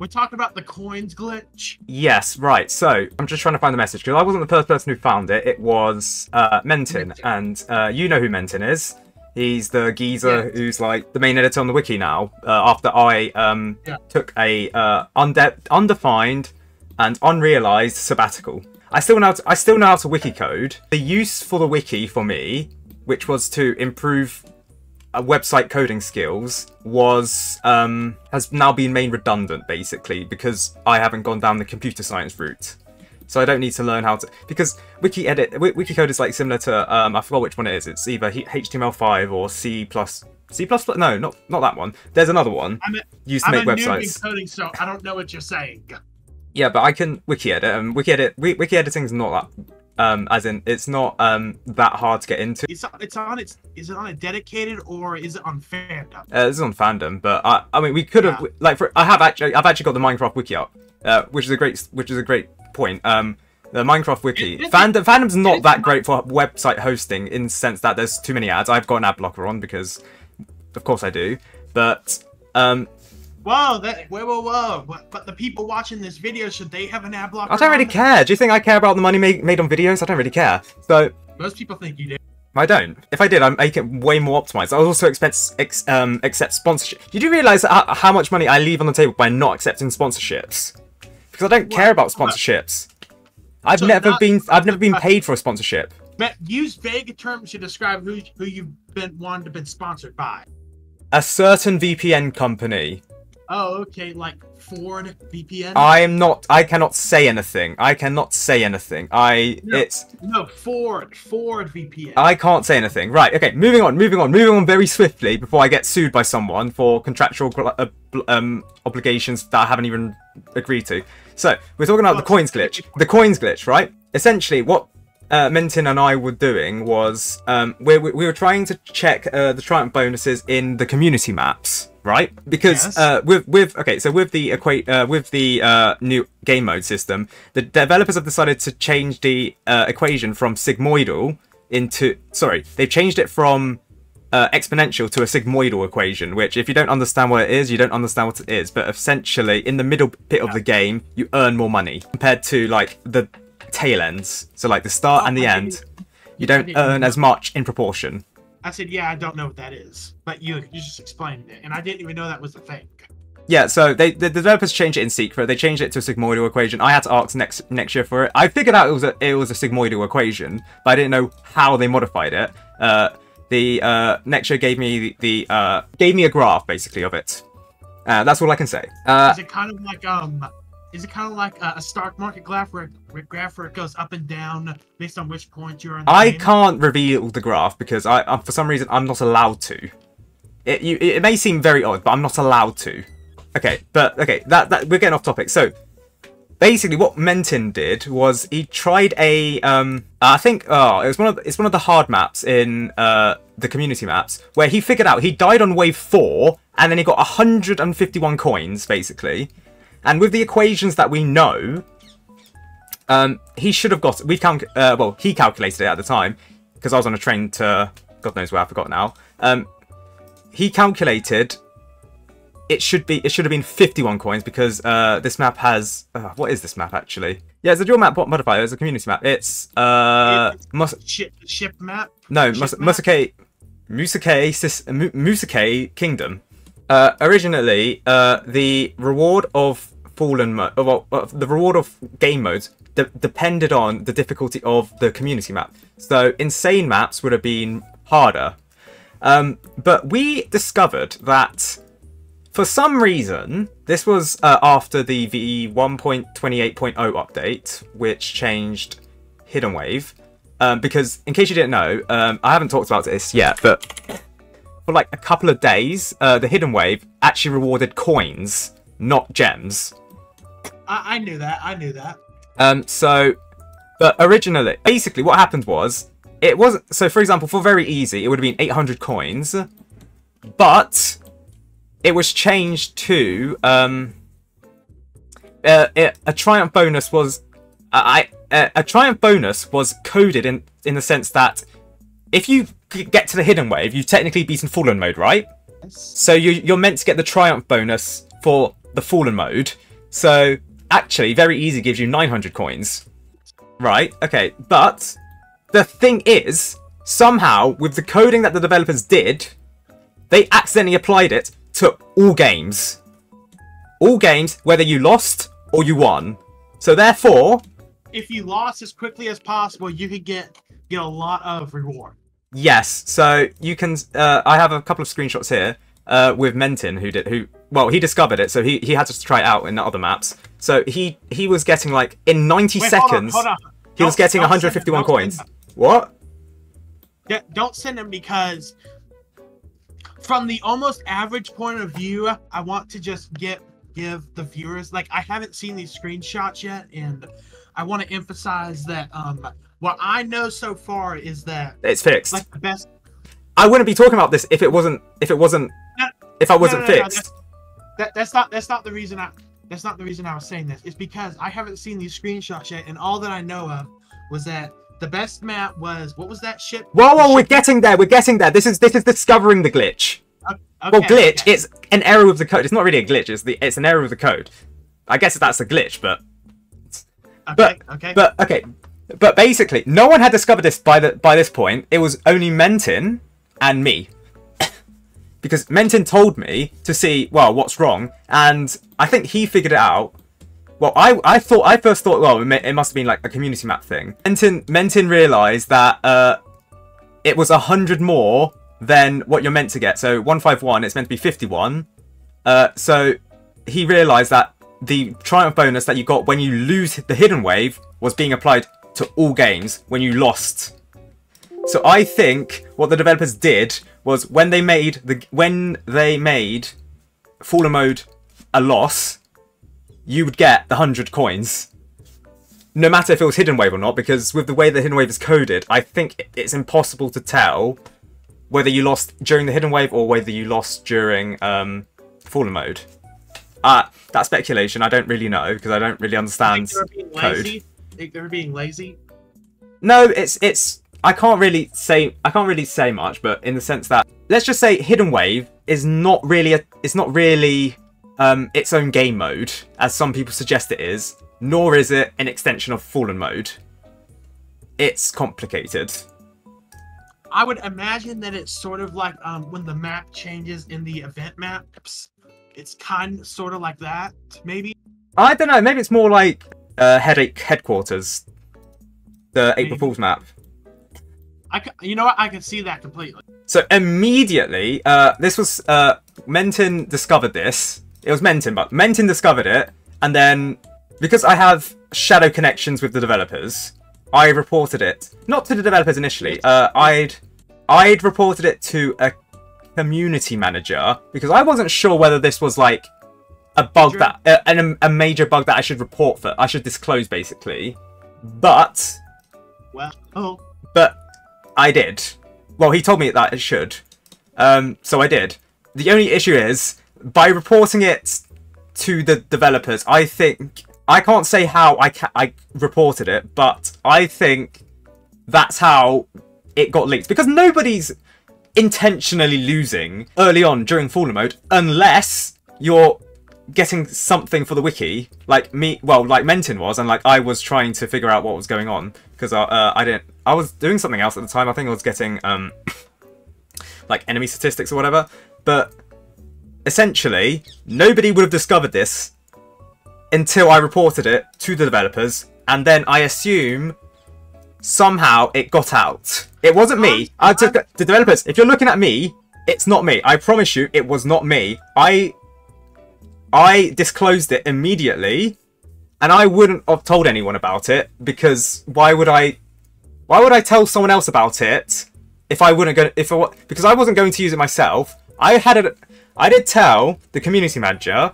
We're talking about the coins glitch. Yes, right. So I'm just trying to find the message because I wasn't the first person who found it. It was Mentin, and you know who Mentin is. He's the geezer who's like the main editor on the wiki now. After I took a undefined and unrealized sabbatical, I still know how to wiki code. The use for the wiki for me, which was to improve website coding skills, was has now been made redundant basically because I haven't gone down the computer science route. So I don't need to learn how to, because wiki code is like similar to I forgot which one it is. It's either HTML5 or C++. No, not that one. There's another one used to make websites. I'm a noob in coding, so I don't know what you're saying. Yeah, but I can wiki edit. Wiki editing is not that as in it's not that hard to get into. Is it on a dedicated or is it on fandom? This is on fandom, but I mean we could have I've actually got the Minecraft wiki up, which is a great point. The Minecraft wiki fandom's not that great for website hosting in the sense that there's too many ads. I've got an ad blocker on because, of course, I do. But whoa! But the people watching this video, should they have an ad blocker? I don't really care. Do you think I care about the money made on videos? I don't really care. So most people think you do. I don't. If I did, I'd make it way more optimized. I also accept sponsorship. You do realize how much money I leave on the table by not accepting sponsorships? Because I don't care about sponsorships. I've never been paid for a sponsorship. But use vague terms to describe who you've been wanted to be sponsored by. A certain VPN company. Oh, okay, like Ford VPN. I cannot say anything. No, Ford VPN. I can't say anything. Right. Okay. Moving on very swiftly before I get sued by someone for contractual obligations that I haven't even agreed to. So we're talking about the coins glitch. The coins glitch, right? Essentially, what Mentin and I were doing was we were trying to check the Triumph bonuses in the community maps, right? Because with the new game mode system, the developers have decided to change the equation from sigmoidal into they've changed it from exponential to a sigmoidal equation, which if you don't understand what it is, you don't understand what it is. But essentially, in the middle bit of the game, you earn more money compared to like the tail ends. So like the start and the end, you don't earn as much in proportion. I said, yeah, I don't know what that is, but you just explained it, and I didn't even know that was a thing. Yeah, so the developers changed it in secret. They changed it to a sigmoidal equation. I had to ask next year for it. I figured out it was a sigmoidal equation, but I didn't know how they modified it. The next year gave me a graph basically of it. That's all I can say. Is it kind of like a stock market graph where it goes up and down based on which point you're on? I can't reveal the graph because for some reason I'm not allowed to. It may seem very odd, but I'm not allowed to. Okay, but that we're getting off topic. So basically, what Mentin did was he tried a I think it's one of the hard maps in the community maps where he figured out he died on wave 4 and then he got 151 coins basically, and with the equations that we know, he should have got. He calculated it at the time because I was on a train to God knows where, I forgot now. He calculated. It should have been 51 coins because this map has what is this map actually? Yeah, it's a dual map modifier. It's a community map. It's ship map. No, Musake Kingdom. Originally, the reward of the reward of game modes depended on the difficulty of the community map. So insane maps would have been harder, but we discovered that. For some reason, this was after the V1.28.0 update, which changed Hidden Wave. Because, in case you didn't know, I haven't talked about this yet, but for like a couple of days, the Hidden Wave actually rewarded coins, not gems. I knew that. But originally, basically what happened was, it wasn't, so for example, for very easy, it would have been 800 coins, but it was changed to a triumph bonus was a triumph bonus was coded in the sense that if you get to the hidden wave, you've technically beaten fallen mode, right? So you're meant to get the triumph bonus for the fallen mode. So actually, very easy gives you 900 coins. Right, okay, but the thing is, somehow, with the coding that the developers did, they accidentally applied it to all games. All games, whether you lost or you won. So therefore... if you lost as quickly as possible, you could get a lot of reward. Yes, so you can... I have a couple of screenshots here with Mentin, well, he discovered it, so he had to try it out in the other maps. So he was getting, like, in 90 seconds, hold on. He was getting 151 coins. What? Yeah, don't send him, because from the almost average point of view, I want to just give the viewers, like, I haven't seen these screenshots yet, and I want to emphasize that what I know so far is that it's fixed. Like the best. I wouldn't be talking about this if I wasn't fixed. That's not the reason I was saying this. It's because I haven't seen these screenshots yet, and all that I know of was that the best map was, what was that ship? Whoa, we're getting there. This is discovering the glitch. Okay, well, glitch. Okay. It's an error with the code. It's not really a glitch. It's an error with the code. I guess that's a glitch, but. But basically, no one had discovered this by this point. It was only Mentin and me. Because Mentin told me to see, well, what's wrong, and I think he figured it out. Well, I first thought, well, it must have been like a community map thing. Mentin realised that it was 100 more than what you're meant to get. So 151, it's meant to be 51. So he realised that the triumph bonus that you got when you lose the hidden wave was being applied to all games when you lost. So I think what the developers did was when they made Fallen Mode a loss, you would get the 100 coins. No matter if it was hidden wave or not, because with the way the hidden wave is coded, I think it's impossible to tell whether you lost during the hidden wave or whether you lost during Fallen Mode. That's speculation. I don't really know because I don't really understand code. Think they were being lazy? No, it's. I can't really say much, but in the sense that let's just say hidden wave is not really its own game mode, as some people suggest it is, nor is it an extension of Fallen Mode. It's complicated. I would imagine that it's sort of like when the map changes in the event maps. It's sort of like that, maybe. I don't know. Maybe it's more like Headache Headquarters, the April Fool's map. You know what? I can see that completely. So immediately, this was Mentin discovered this. It was Mentin, but Mentin discovered it, and then because I have shadow connections with the developers, I reported it not to the developers initially. I'd reported it to a community manager because I wasn't sure whether this was like a bug a major bug that I should report for. I should disclose basically, but I did. Well, he told me that it should, so I did. The only issue is by reporting it to the developers. I think I can't say how I reported it, but I think that's how it got leaked because nobody's intentionally losing early on during Fallen Mode unless you're getting something for the wiki, like me, well, like Mentin was, and like I was trying to figure out what was going on because I was doing something else at the time. I think I was getting like enemy statistics or whatever, but essentially nobody would have discovered this until I reported it to the developers, and then I assume somehow it got out. It wasn't me. I took the developers. If you're looking at me, it's not me. I promise you, it was not me. I disclosed it immediately, and I wouldn't have told anyone about it because why would I tell someone else about it if I wouldn't go because I wasn't going to use it myself. I did tell the community manager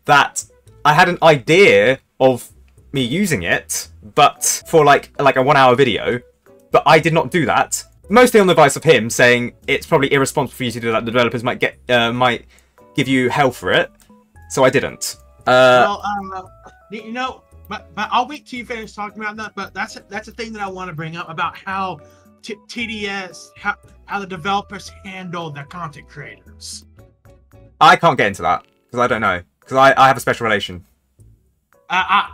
that I had an idea of me using it, but for like a 1 hour video, but I did not do that. Mostly on the advice of him saying it's probably irresponsible for you to do that. The developers might give you hell for it. So I didn't. You know, but I'll wait till you finish talking about that. But that's a thing that I want to bring up about how TDS, how the developers handle their content creators. I can't get into that because I don't know because I have a special relation.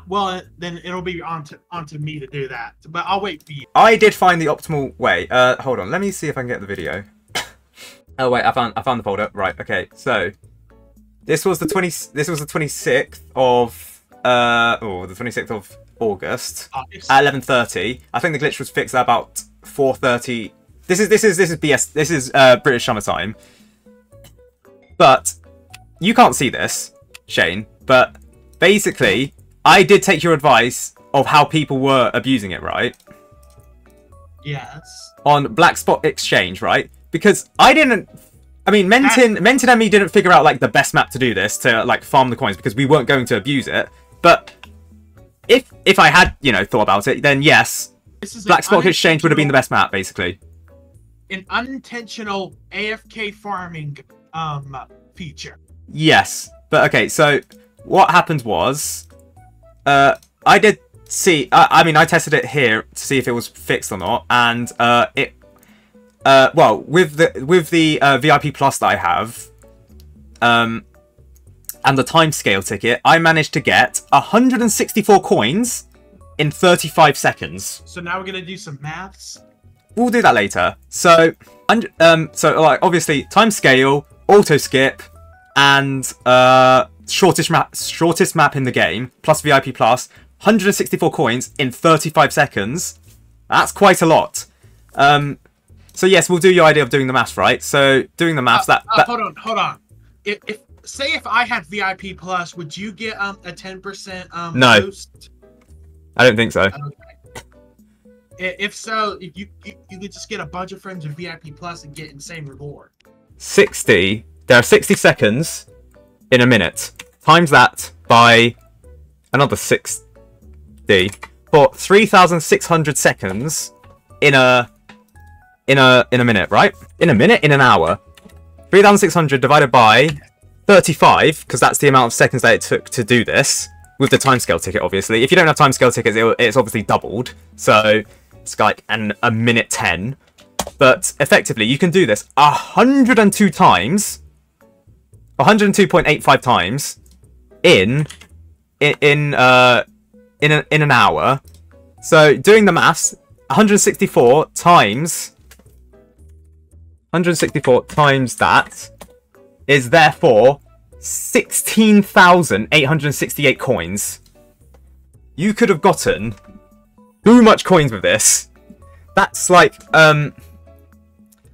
Well, then it'll be onto me to do that. But I'll wait for you. I did find the optimal way. Hold on. Let me see if I can get the video. Oh wait, I found the folder. Right. Okay. So this was the 26th of the 26th of August at 11:30. I think the glitch was fixed at about 4:30. This is BS. This is British summertime. But you can't see this, Shane. But basically, I did take your advice of how people were abusing it, right? Yes. On Black Spot Exchange, right? Because I didn't... I mean, Menton and me didn't figure out, like, the best map to do this, to, like, farm the coins, because we weren't going to abuse it. But if I had, you know, thought about it, then yes, Black Spot Exchange would have been the best map, basically. An unintentional AFK farming feature. Yes. But, okay, so what happened was... I did see... I mean, I tested it here to see if it was fixed or not, and well, with the VIP Plus that I have, and the timescale ticket, I managed to get 164 coins in 35 seconds. So now we're gonna do some maths. We'll do that later. So, like, obviously, timescale, auto skip, and shortest map in the game, plus VIP Plus, 164 coins in 35 seconds. That's quite a lot. So yes, we'll do your idea of doing the maths, right? So doing the maths, hold on. If I had VIP Plus, would you get a 10% no boost? I don't think so. Okay. If so, if you could just get a bunch of friends with VIP Plus and get insane reward. 60. There are 60 seconds in a minute. Times that by another 60 for 3,600 seconds in a minute, right? In a minute? In an hour. 3,600 divided by 35, because that's the amount of seconds that it took to do this, with the timescale ticket, obviously. If you don't have timescale tickets, it's obviously doubled. So it's like a minute 10. But effectively, you can do this 102 times, 102.85 times in an hour. So doing the maths, 164 times that is therefore 16,868 coins. You could have gotten too much coins with this. That's like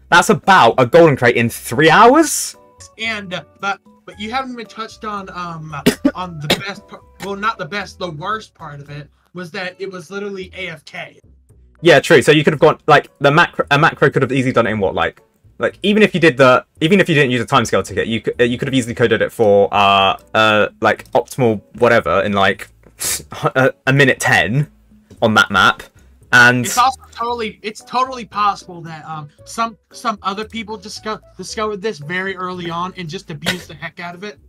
that's about a golden crate in 3 hours. And but you haven't even touched on the best part. Well, not the best, the worst part of it was that it was literally AFK. Yeah, true. So you could have got like a macro could have easily done it in what, like even if you didn't use a timescale ticket, you could have easily coded it for like optimal whatever in like a minute 10 on that map. And it's also totally possible that some other people discovered this very early on and just abused the heck out of it.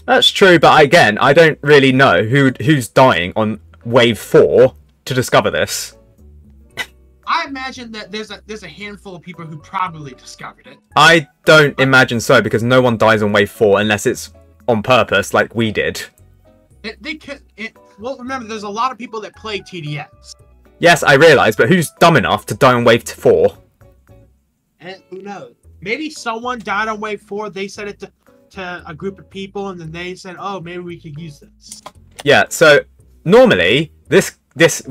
That's true, but again, I don't really know who's dying on wave 4 to discover this. I imagine that there's a handful of people who probably discovered it. I don't imagine so, because no one dies on wave 4 unless it's on purpose, like we did. Well, remember, there's a lot of people that play TDS. Yes, I realise, but who's dumb enough to die on wave 4? And who knows? Maybe someone died on wave 4. They said it to a group of people, and then they said, "Oh, maybe we could use this." Yeah. So normally, this.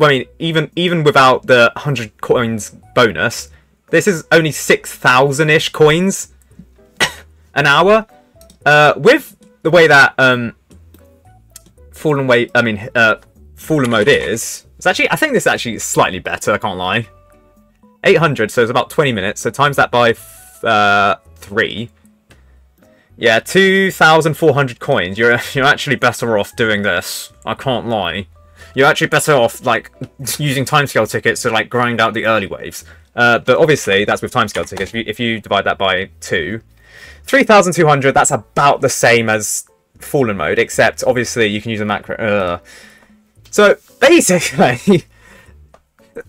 I mean, even without the 100 coins bonus, this is only 6,000-ish coins an hour. With the way that Fallen mode is, it's actually, I think this is actually slightly better. I can't lie. 800, so it's about 20 minutes. So times that by 3. Yeah, 2,400 coins. You're actually better off doing this. I can't lie. You're actually better off, like, using timescale tickets to, like, grind out the early waves. But obviously, that's with timescale tickets. If you divide that by 2, 3,200, that's about the same as Fallen mode, except, obviously, you can use a macro. So, basically,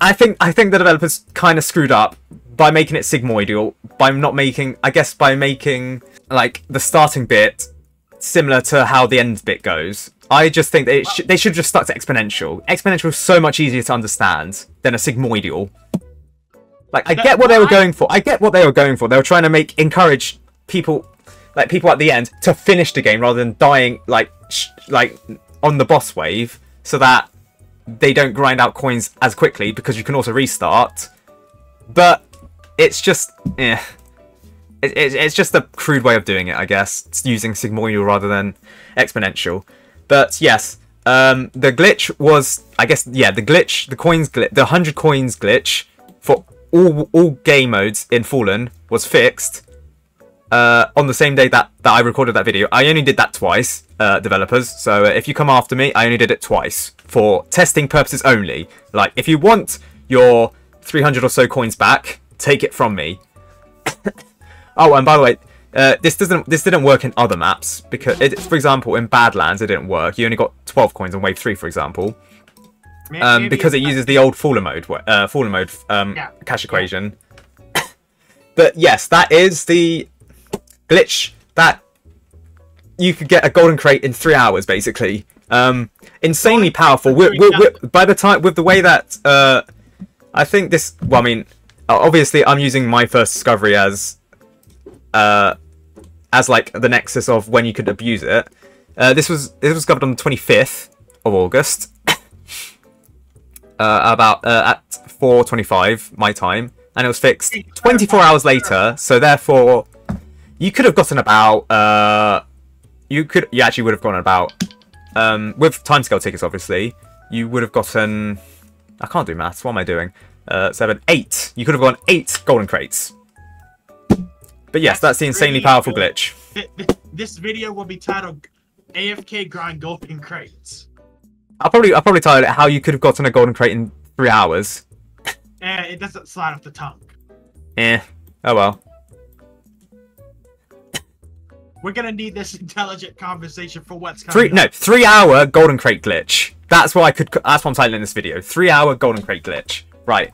I think the developers kind of screwed up by making it sigmoidal, by making, like, the starting bit similar to how the end bit goes. I just think they should just stuck to exponential. Exponential is so much easier to understand than a sigmoidal. Like, I get what they were going for. They were trying to encourage people, like people at the end, to finish the game rather than dying like on the boss wave, so that they don't grind out coins as quickly because you can also restart. But it's just, it's just a crude way of doing it, I guess. It's using sigmoidal rather than exponential. But yes, the glitch was, I guess, yeah, the coins glitch, the 100 coins glitch for all game modes in Fallen was fixed on the same day that I recorded that video. I only did that twice, developers. So if you come after me, I only did it twice for testing purposes only. Like, if you want your 300 or so coins back, take it from me. Oh, and by the way, this didn't work in other maps because, for example, in Badlands it didn't work. You only got 12 coins on Wave 3, for example, because it uses the old Fallen mode, cash equation. But yes, that is the glitch that you could get a golden crate in 3 hours, basically. Insanely powerful. By the time, with the way that I think this. Well, I mean, obviously, I'm using my first discovery as like the nexus of when you could abuse it. This was discovered on the 25th of August, about at 4:25 my time, and it was fixed 24 hours later. So therefore, you could have gotten about you actually would have gotten about with timescale tickets, obviously. You would have gotten, I can't do maths. What am I doing? 7, 8. You could have gotten 8 golden crates. But yes, that's the insanely powerful glitch. This video will be titled AFK Grind Golden Crates. I'll probably title it how you could have gotten a golden crate in 3 hours. It doesn't slide off the tongue. Oh well. We're gonna need this intelligent conversation for what's coming. 3 hour golden crate glitch. That's what I'm titling this video. 3 hour golden crate glitch. Right.